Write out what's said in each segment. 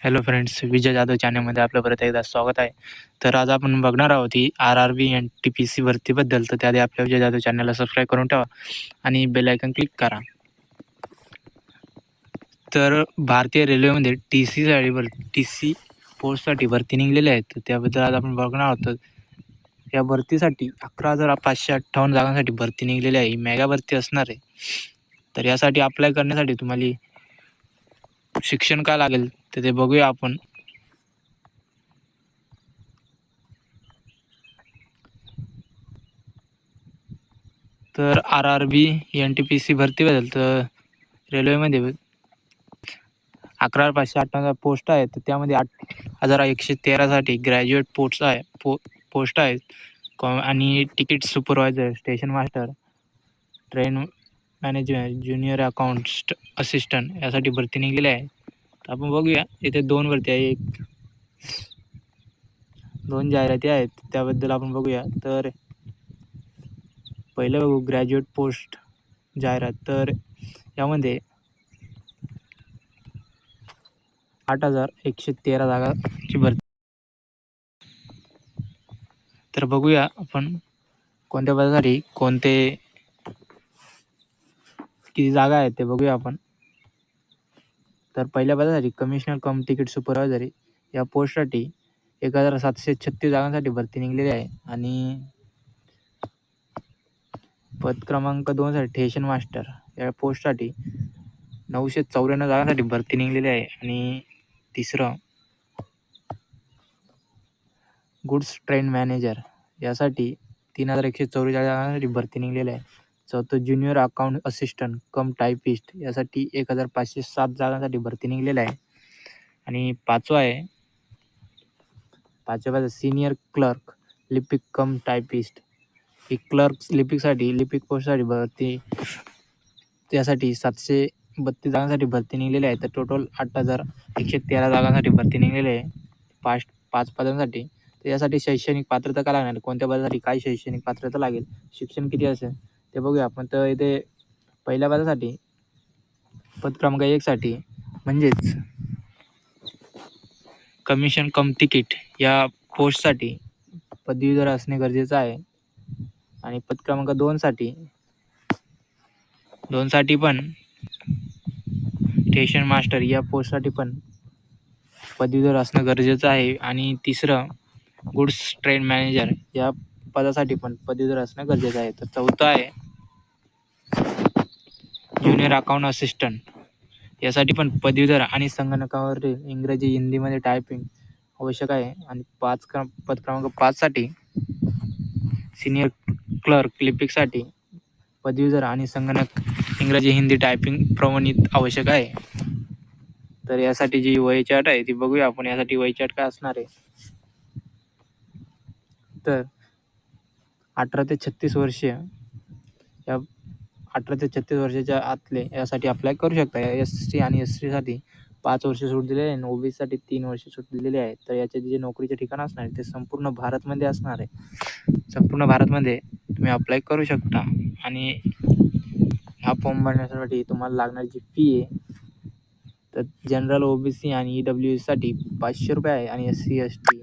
Hello friends, Vijay Jadhav चॅनलमध्ये आपलं परत एकदा स्वागत आहे. तर आज आपण बघणार आहोत ही RRB NTPC भरतीबद्दल. तर त्याआधी आपल्या विजय जाधव चॅनलला सबस्क्राईब करून ठेवा आणि बेल आयकन क्लिक करा. तर भारतीय रेल्वेमध्ये TC पोस्टसाठी भरती निघलेली आहे. तर त्याबद्दल आज आपण बघणार आहोत. या भरतीसाठी 11,558 जागांसाठी भरती निघलेली आहे. ही मेगा भरती असणार आहे. तर यासाठी अप्लाय करण्यासाठी तुम्हाला शिक्षण काय लागेल तर ते बघूया आपण. तर RRB NTPC भरतीबद्दल तर रेल्वेमध्ये 11,558 पोस्ट आहेत. तर त्यामध्ये 8,113साठी ग्रॅज्युएट पोस्ट आहेत आणि ticket supervisor, station master, train manager, junior account assistant यासाठी भरती निघलेली आहे. तर आपण बघूया, इथे 2 भरती आहे, 2 जाहिराती आहेत. त्याबद्दल आपण बघूया. तर पहिलं बघू ग्रॅज्युएट पोस्ट जाहिरात. तर यामध्ये 8,113 जागाची भरती. तर बघूया आपण कोणत्या पदासाठी किती जागा आहेत ते बघूया आपण. तर पहिल्या पदासाठी कमिशनर कम तिकीट सुपरवायझर या पोस्टसाठी 1,736 जागांसाठी भरती निघलेली आहे. आणि पद क्रमांक 2 साठी स्टेशन मास्टर या पोस्टसाठी 994 जागांसाठी भरती निघलेली आहे. आणि तिसरं गुड्स ट्रेन मॅनेजर यासाठी 3,144 जागांसाठी भरती निघलेली आहे. चौथं ज्युनियर अकाउंट असिस्टंट कम टायपिस्ट यासाठी 1,507 जागांसाठी भरती निघलेली आहे. आणि पाचव्या पदासाठी सिनियर क्लर्क लिपिक कम टायपिस्ट ही क्लर्क लिपिक पोस्टसाठी भरती, त्यासाठी 732 जागांसाठी भरती निघलेली आहे. तर टोटल 8,113 जागांसाठी भरती निघलेली आहे 5 पदांसाठी. तर यासाठी शैक्षणिक पात्रता काय लागणार, कोणत्या पदासाठी काय शैक्षणिक पात्रता लागेल, शिक्षण किती असेल ते बघूया आपण. तर इथे पहिल्या पदासाठी पद क्रमांक 1 साठी म्हणजेच कमिशन कम तिकीट या पोस्टसाठी पदवीधर असणे गरजेचं आहे. आणि पद क्रमांक 2 साठी पण स्टेशन मास्टर या पोस्टसाठी पण पदवीधर असणं गरजेचं आहे. आणि तिसरं गुड्स ट्रेन मॅनेजर या पदासाठी पण पदवीधर असणं गरजेचं आहे. तर चौथं आहे ज्युनियर अकाउंट असिस्टंट यासाठी पण पदवीधर आणि संगणकावर इंग्रजी हिंदीमध्ये टायपिंग आवश्यक आहे. आणि पद क्रमांक 5 साठी सिनियर क्लर्क लिपिकसाठी पदवीधर आणि संगणक इंग्रजी हिंदी टायपिंग प्रमाणित आवश्यक आहे. तर यासाठी जी वयाची अट आहे ती बघूया आपण. यासाठी वयाची अट काय असणार आहे, तर 18 ते 36 वर्ष या 18 ते 36 वर्षाच्या आतले यासाठी अप्लाय करू शकता. SC आणि ST साठी 5 वर्ष सूट दिलेली आहे. OBC साठी 3 वर्ष सूट दिलेली आहे. तर याचे जे नोकरीचे ठिकाण असणार आहे ते संपूर्ण भारतमध्ये असणार आहे. संपूर्ण भारतमध्ये तुम्ही अप्लाय करू शकता. आणि हा फॉर्म भरण्यासाठी तुम्हाला लागणारी जी फी आहे तर जनरल, OBC आणि EWS साठी 500 रुपये आहे. आणि SC ST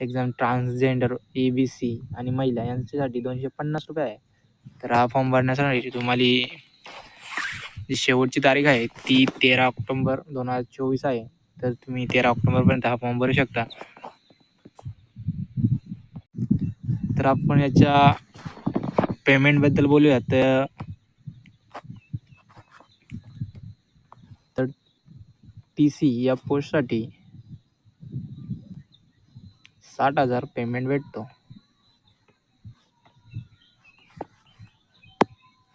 exam, transgender, ABC आणि महिला यांच्यासाठी 250 रुपये आहे. तर हा फॉर्म भरण्यासाठी तुम्हाला जी शेवटची तारीख आहे ती 13 ऑक्टोबर 2024 आहे. तर तुम्ही 13 ऑक्टोबरपर्यंत हा फॉर्म भरू शकता. तर आपण याच्या पेमेंटबद्दल बोलूया. तर TC या पोस्टसाठी 60,000 पेमेंट भेटतो.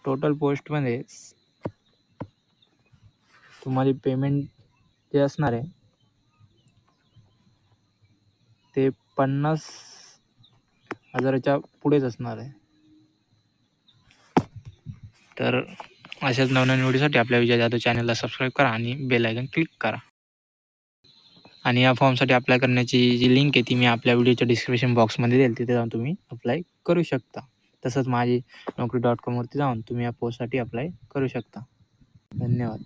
टोटल पोस्टमध्ये तुम्हाला पेमेंट जे असणार आहे ते 50,000च्या पुढेच असणार आहे. तर अशाच नवनवीन व्हिडिओसाठी आपल्या विजय जाधव चॅनलला सबस्क्राईब करा आणि बेल आयकन क्लिक करा. आणि या फॉर्मसाठी अप्लाय करण्याची जी लिंक आहे ती मी आपल्या व्हिडिओच्या डिस्क्रिप्शन बॉक्समध्ये देईल, तिथे जाऊन तुम्ही अप्लाय करू शकता. तसंच माझी Naukri.com वरती जाऊन तुम्ही या पोस्टसाठी अप्लाय करू शकता. धन्यवाद.